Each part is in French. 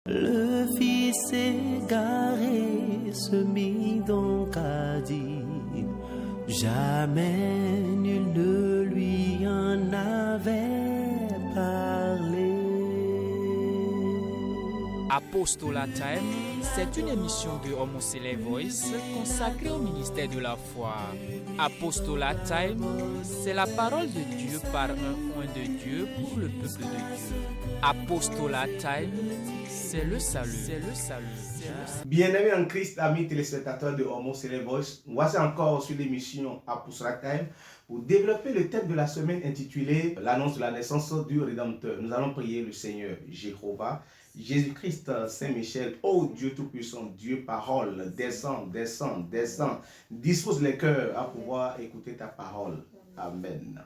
Le fils égaré se mit donc à dire, jamais nul ne lui en avait parlé. Apostolat Time, c'est une émission de Homo Cele Voice consacrée au ministère de la foi. Apostolat Time, c'est la parole de Dieu par un point de Dieu pour le peuple de Dieu. Apostolat Time, c'est le salut. Bien-aimés en Christ, amis téléspectateurs de Homo Cele Voice, voici encore sur l'émission Apostolat Time pour développer le thème de la semaine intitulé l'annonce de la naissance du Rédempteur. Nous allons prier le Seigneur Jéhovah. Jésus-Christ, Saint-Michel, ô Dieu Tout-Puissant, Dieu parole, descends, dispose les cœurs à pouvoir écouter ta parole. Amen.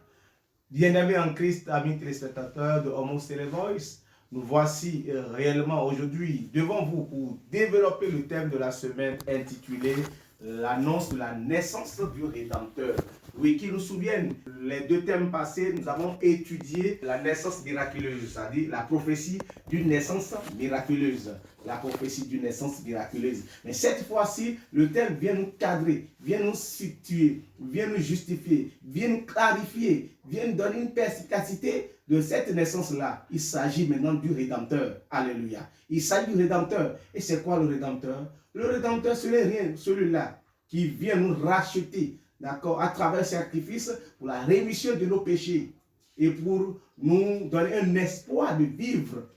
Bien-aimés en Christ, amis téléspectateurs de Homo Cele Voice, nous voici réellement aujourd'hui devant vous pour développer le thème de la semaine intitulé l'annonce de la naissance du Rédempteur. Oui, qui nous souviennent, les deux thèmes passés, nous avons étudié la naissance miraculeuse, c'est-à-dire la prophétie d'une naissance miraculeuse. La prophétie d'une naissance miraculeuse. Mais cette fois-ci, le thème vient nous cadrer, vient nous situer, vient nous justifier, vient nous clarifier, vient nous donner une perspicacité de cette naissance-là. Il s'agit maintenant du Rédempteur. Alléluia. Il s'agit du Rédempteur. Et c'est quoi le Rédempteur? Le Rédempteur, ce n'est rien, celui-là qui vient nous racheter, d'accord, à travers le sacrifice pour la rémission de nos péchés et pour nous donner un espoir de vivre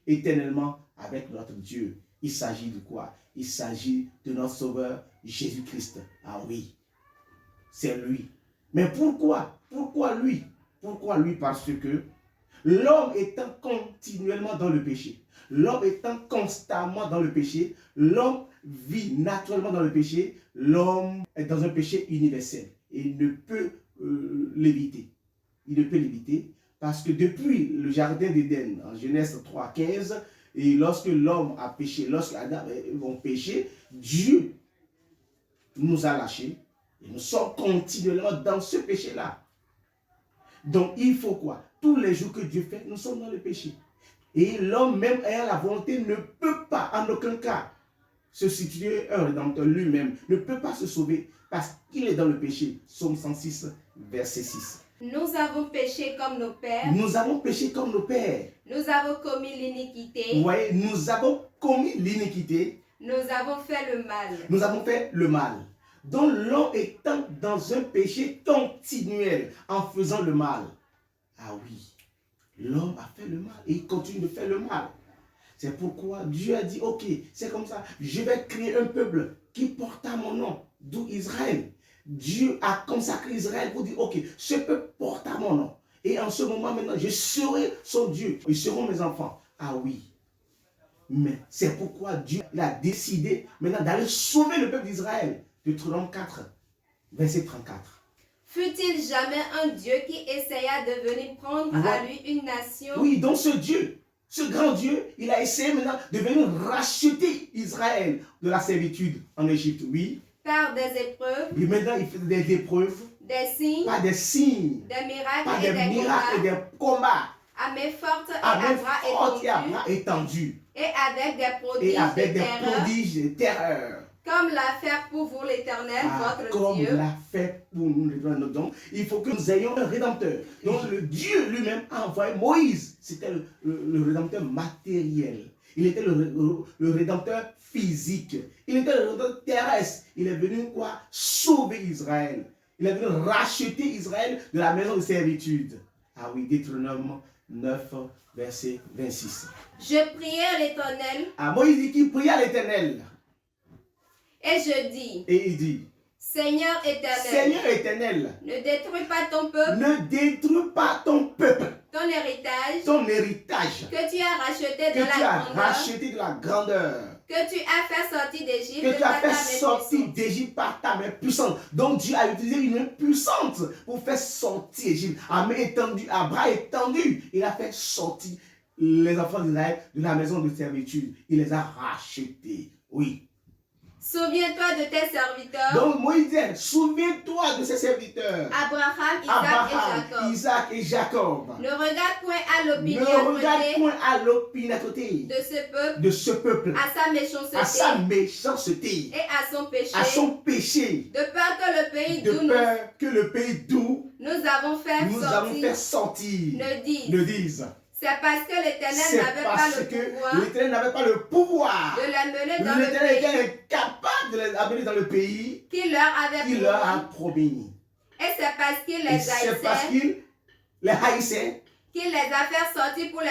éternellement avec notre Dieu. Il s'agit de quoi? Il s'agit de notre Sauveur Jésus-Christ. Ah oui, c'est lui. Mais pourquoi? Pourquoi lui? Pourquoi lui? Parce que l'homme étant continuellement dans le péché, l'homme étant constamment dans le péché, l'homme vit naturellement dans le péché, l'homme est dans un péché universel et il ne peut l'éviter. Il ne peut l'éviter parce que depuis le jardin d'Éden, en Genèse 3,15, et lorsque l'homme a péché, lorsque Adam et Ève ont péché, Dieu nous a lâchés et nous sommes continuellement dans ce péché-là. Donc il faut quoi? Tous les jours que Dieu fait, nous sommes dans le péché. Et l'homme, même ayant la volonté, ne peut pas en aucun cas se situer un Rédempteur lui-même, ne peut pas se sauver parce qu'il est dans le péché. Psaume 106, verset 6. Nous avons péché comme nos pères. Nous avons péché comme nos pères. Nous avons commis l'iniquité. Vous voyez, nous avons commis l'iniquité. Nous avons fait le mal. Nous avons fait le mal. Donc l'homme étant dans un péché continuel en faisant le mal. Ah oui, l'homme a fait le mal et il continue de faire le mal. C'est pourquoi Dieu a dit, ok, c'est comme ça, je vais créer un peuple qui portera mon nom, d'où Israël. Dieu a consacré Israël pour dire, ok, ce peuple portera mon nom. Et en ce moment maintenant, je serai son Dieu. Ils seront mes enfants. Ah oui. Mais c'est pourquoi Dieu a décidé maintenant d'aller sauver le peuple d'Israël. Deutéronome 4, verset 34. Fut-il jamais un Dieu qui essaya de venir prendre à lui une nation? Oui, donc ce Dieu, ce grand Dieu, il a essayé maintenant de venir racheter Israël de la servitude en Égypte, oui. Par des épreuves. Et maintenant, il fait des épreuves. Des signes. Pas des signes. Des miracles, pas et, des miracles et des combats. À main forte et à bras étendus. Et avec des prodiges de terreur. Comme l'a fait pour vous l'Éternel, votre comme Dieu. Comme l'a fait pour nous l'Éternel. Donc, il faut que nous ayons un Rédempteur. Donc, le Dieu lui-même a envoyé Moïse. C'était le Rédempteur matériel. Il était le Rédempteur physique. Il était le Rédempteur terrestre. Il est venu quoi? Sauver Israël. Il est venu racheter Israël de la maison de servitude. Ah oui, Deutéronome 9, verset 26. Je priais à l'Éternel. Ah, Moïse dit qu'il priait à l'Éternel. Et je dis. Et il dit. Seigneur éternel. Seigneur éternel. Ne détruis pas ton peuple. Ne détruis pas ton peuple. Ton héritage. Ton héritage. Que tu as racheté de la grandeur. Que tu as racheté de la grandeur. Que tu as fait sortir d'Égypte. Que tu as fait sortir d'Égypte par ta main puissante. Donc Dieu a utilisé une main puissante pour faire sortir l'Égypte. À main étendue, à bras étendus. Il a fait sortir les enfants d'Israël de la maison de servitude. Il les a rachetés. Oui. Souviens-toi de tes serviteurs. Donc Moïse dit, souviens-toi de ses serviteurs. Abraham, Isaac et Jacob. Ne regarde point à l'opiniâtreté de ce peuple, à sa méchanceté et à son péché, de peur que le pays d'où nous avons fait sortir ne dise. C'est parce que l'Éternel n'avait pas le pouvoir de les mener dans l'Éternel était incapable de les amener dans le pays qu'il leur a promis. Et c'est parce qu'il les haïssait qu'il les a fait sortir pour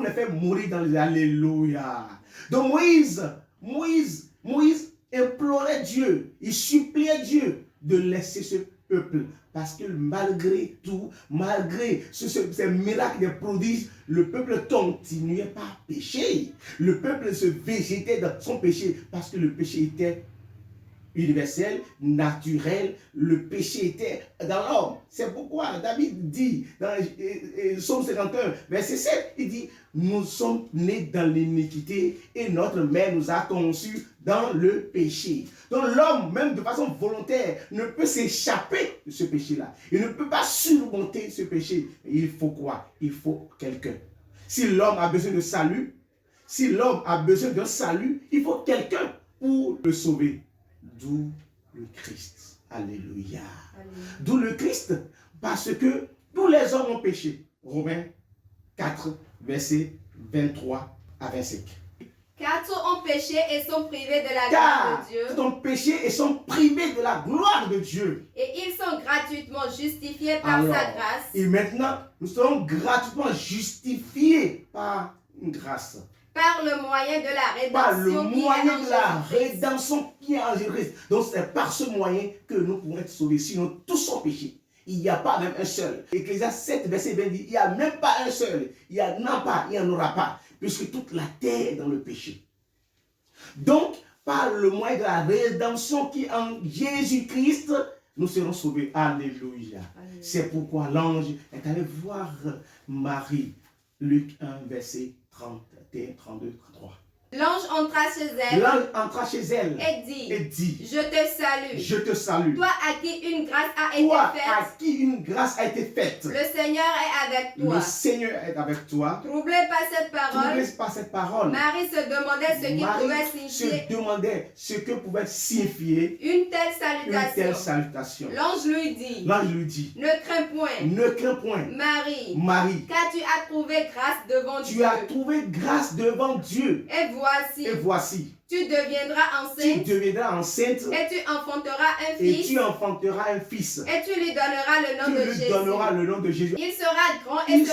les faire mourir dans les Alléluia. Donc Moïse implorait Dieu, il suppliait Dieu de laisser ce peuple. Parce que malgré tout, malgré ces miracles, des prodiges, le peuple continuait par pécher. Le peuple se végétait dans son péché parce que le péché était universel, naturel, le péché était dans l'homme. C'est pourquoi David dit dans Psaume 51, verset 7, il dit, nous sommes nés dans l'iniquité et notre mère nous a conçus dans le péché. Donc l'homme, même de façon volontaire, ne peut s'échapper de ce péché-là. Il ne peut pas surmonter ce péché. Il faut quoi? Il faut quelqu'un. Si l'homme a besoin de salut, si l'homme a besoin d'un salut, il faut quelqu'un pour le sauver. D'où le Christ. Alléluia. D'où le Christ, parce que tous les hommes ont péché. Romains 4, versets 23 à 25. Car tous ont péché et sont privés de la gloire de Dieu. Tous ont péché et sont privés de la gloire de Dieu. Et ils sont gratuitement justifiés par sa grâce. Et maintenant, nous serons gratuitement justifiés par une grâce. Par le moyen de la rédemption. Par le moyen de la rédemption qui est en Jésus-Christ. Donc c'est par ce moyen que nous pourrons être sauvés. Sinon, tous sont péchés. Il n'y a pas même un seul. Ecclésiaste 7, verset 20 dit, il n'y a même pas un seul. Il n'y en a pas, il n'y en aura pas. Puisque toute la terre est dans le péché. Donc, par le moyen de la rédemption qui est en Jésus-Christ, nous serons sauvés. Alléluia. C'est pourquoi l'ange est allé voir Marie. Luc 1, verset 31, 32, 33. L'ange entra chez elle. Et dit, je te salue. Toi à qui une grâce a été faite. Le Seigneur est avec toi. Troublé par cette parole. Marie se demandait ce que pouvait signifier une telle salutation. L'ange lui dit, ne crains point. Marie, car tu as trouvé grâce devant Dieu. Tu as trouvé grâce devant Dieu. Et voici, tu deviendras enceinte et tu enfanteras un fils. Et tu lui donneras le nom de Jésus. Il sera grand et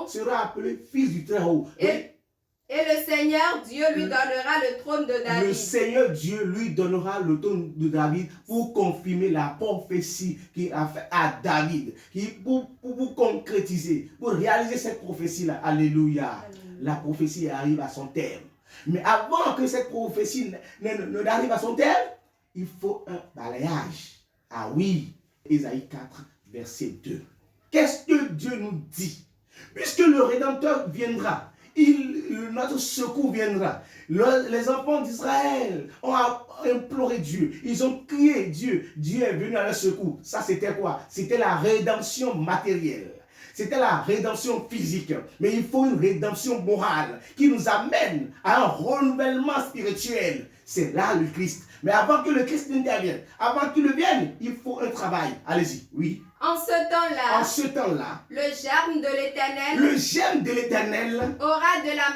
sera appelé fils du Très-Haut. Et le Seigneur Dieu lui donnera le trône de David. Le Seigneur Dieu lui donnera le trône de David pour confirmer la prophétie qu'il a faite à David. Pour concrétiser, pour réaliser cette prophétie-là. Alléluia. La prophétie arrive à son terme. Mais avant que cette prophétie n'arrive à son terme, il faut un balayage. Ah oui, Ésaïe 4, verset 2. Qu'est-ce que Dieu nous dit? Puisque le Rédempteur viendra, notre secours viendra. Les enfants d'Israël ont imploré Dieu. Ils ont crié Dieu. Dieu est venu à leur secours. Ça, c'était quoi? C'était la rédemption matérielle. C'était la rédemption physique. Mais il faut une rédemption morale qui nous amène à un renouvellement spirituel. C'est là le Christ. Mais avant que le Christ n'intervienne, avant qu'il vienne, il faut un travail. Allez-y, oui. En ce temps-là, le germe de l'Éternel aura de la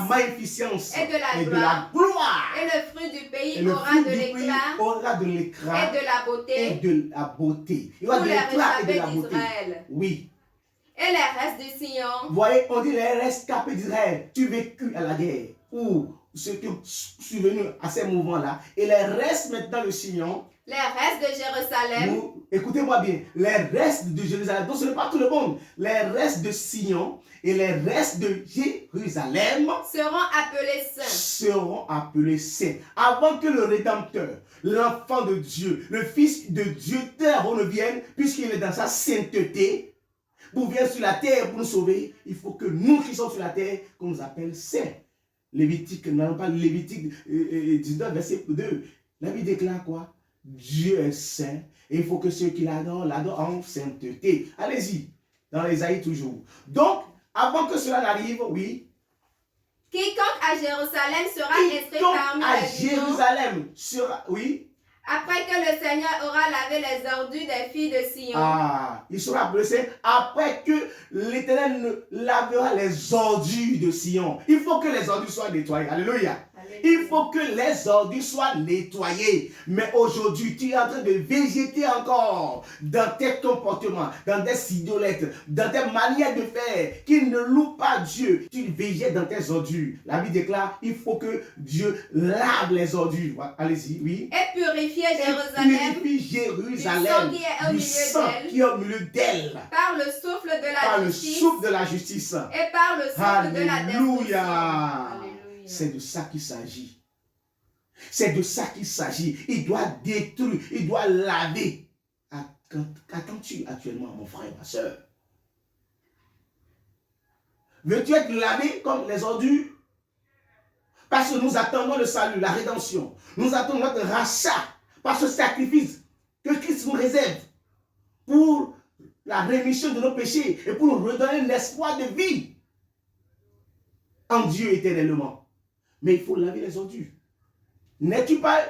magnificence et de la gloire. Et le fruit du pays aura de l'éclat et de la beauté. Il y aura de l'éclat et de la beauté. Oui. Et les restes du Sion. Vous voyez, on dit les rescapés d'Israël. Tu vécu à la guerre. Ou ceux qui sont venus à ces mouvements-là. Et les restes maintenant de Sion. Les restes de Jérusalem. Écoutez-moi bien. Les restes de Jérusalem. Donc ce n'est pas tout le monde. Les restes de Sion et les restes de Jérusalem seront appelés saints. Avant que le Rédempteur, l'enfant de Dieu, le Fils de Dieu terre ne vienne, puisqu'il est dans sa sainteté, pour venir sur la terre pour nous sauver, il faut que nous qui sommes sur la terre, qu'on nous appelle saints. Lévitique, n'allons pas Lévitique 19, verset 2. La Bible déclare quoi? Dieu est saint et il faut que ceux qui l'adorent en sainteté. Allez-y, dans l'Ésaïe toujours. Donc, avant que cela n'arrive, oui. Quiconque à Jérusalem sera inscrit parmi les Jérusalem sera, oui. Après que le Seigneur aura lavé les ordures des filles de Sion. Ah, il sera blessé après que l'Éternel lavera les ordures de Sion. Il faut que les ordures soient nettoyées. Alléluia. Il faut que les ordures soient nettoyées. Mais aujourd'hui, tu es en train de végéter encore dans tes comportements, dans tes idolâtres, dans tes manières de faire qui ne louent pas Dieu. Tu végètes dans tes ordures. La Bible déclare, il faut que Dieu lave les ordures. Allez-y, oui. Et purifier Jérusalem. Purifie Jérusalem du sang qui est au milieu d'elle. Par le souffle de la justice. Et par le souffle de la destruction. Alléluia. C'est de ça qu'il s'agit. C'est de ça qu'il s'agit. Il doit détruire, il doit laver. Qu'attends-tu actuellement, mon frère, ma soeur? Veux-tu être lavé comme les ordures? Parce que nous attendons le salut, la rédemption. Nous attendons notre rachat par ce sacrifice que Christ nous réserve pour la rémission de nos péchés et pour nous redonner un espoir de vie en Dieu éternellement. Mais il faut laver les ordures. N'es-tu pas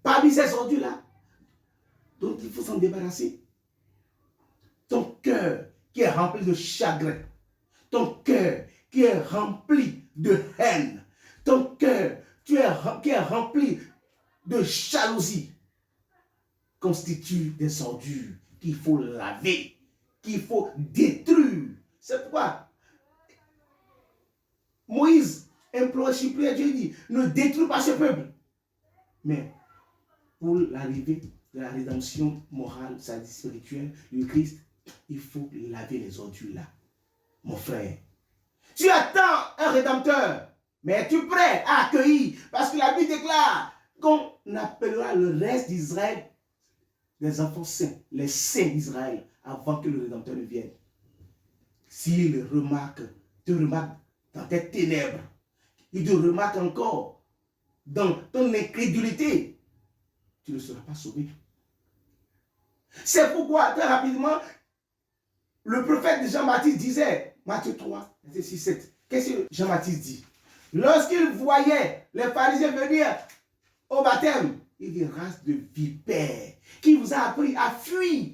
parmi ces ordures-là? Donc il faut s'en débarrasser. Ton cœur qui est rempli de chagrin, ton cœur qui est rempli de haine, ton cœur qui est rempli de jalousie, constitue des ordures qu'il faut laver, qu'il faut détruire. C'est pourquoi Moïse implore, supplie à Dieu, dit, ne détruis pas ce peuple. Mais pour l'arrivée de la rédemption morale, spirituelle du Christ, il faut laver les ordures là. Mon frère, tu attends un rédempteur, mais es-tu prêt à accueillir? Parce que la Bible déclare qu'on appellera le reste d'Israël des enfants saints, les saints d'Israël, avant que le rédempteur ne vienne. S'il te remarque dans tes ténèbres, il te remarque encore dans ton incrédulité, tu ne seras pas sauvé. C'est pourquoi, très rapidement, le prophète Jean-Baptiste disait, Matthieu 3, verset 6, 7, qu'est-ce que Jean-Baptiste dit? Lorsqu'il voyait les pharisiens venir au baptême, il dit, race de vipères, qui vous a appris à fuir.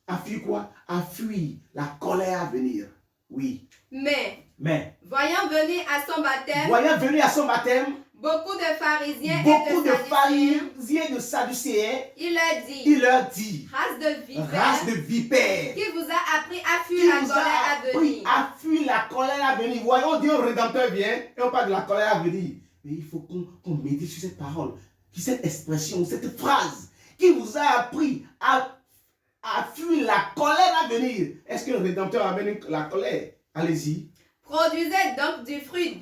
À fuir quoi? À fuir la colère à venir. Oui. Mais voyant venir à son baptême, beaucoup de pharisiens et de sadducéens, il leur dit, race de vipères, qui vous a appris à fuir la colère à venir. Voyons, Dieu rédempteur vient et on parle de la colère à venir. Mais il faut qu'on médite sur cette parole, sur cette expression, cette phrase qui vous a appris à fuir la colère à venir. Est-ce que le rédempteur amène la colère? Allez-y. Produisez donc du fruit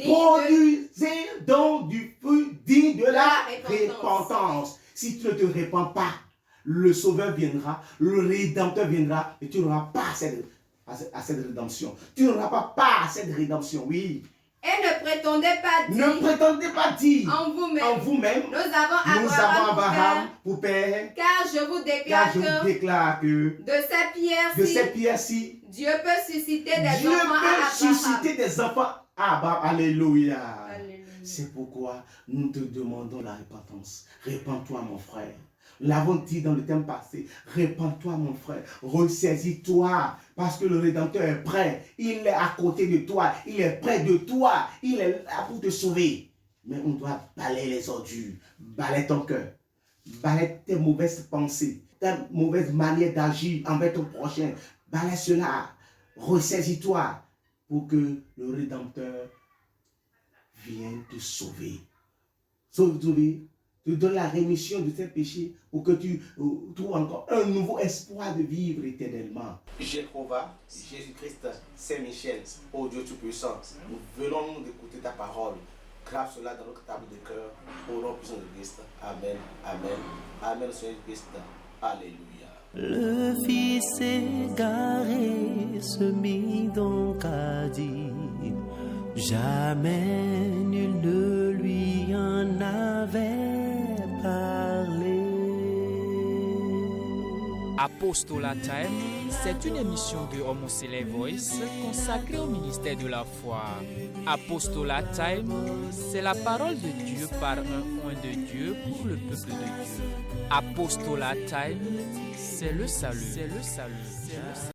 digne de la repentance. Si tu ne te répands pas, le Sauveur viendra, le Rédempteur viendra et tu n'auras pas à cette rédemption. Tu n'auras pas part à cette rédemption, oui. Et ne prétendez pas dire en vous-même, nous avons Abraham pour père, car je vous déclare que de cette pierre-ci, Dieu peut susciter des enfants à Abraham. Alléluia. C'est pourquoi nous te demandons la repentance. Répands-toi, mon frère. Nous l'avons dit dans le thème passé. Répands-toi, mon frère. Ressaisis-toi. Parce que le Rédempteur est prêt. Il est à côté de toi. Il est près de toi. Il est là pour te sauver. Mais on doit balayer les ordures. Balayer ton cœur. Balayer tes mauvaises pensées. Tes mauvaises manières d'agir envers ton prochain. Balayer cela. Ressaisis-toi. Pour que le Rédempteur vienne te sauver. Sauver. Te donne la rémission de tes péchés pour que tu trouves encore un nouveau espoir de vivre éternellement. Jéhovah, Jésus-Christ, Saint-Michel, ô Dieu Tout-Puissant, nous venons d'écouter ta parole. Grave cela dans notre table de cœur, au nom puissant de Christ. Amen, amen, amen, Seigneur Christ. Alléluia. Le Fils égaré se mit donc à dire, jamais nul ne lui en avait parlé. Apostolat Time, c'est une émission de Homoncele Voice consacrée au ministère de la foi. Apostolat Time, c'est la parole de Dieu par un oint de Dieu pour le peuple de Dieu. Apostolat Time, c'est le salut. C'est le salut.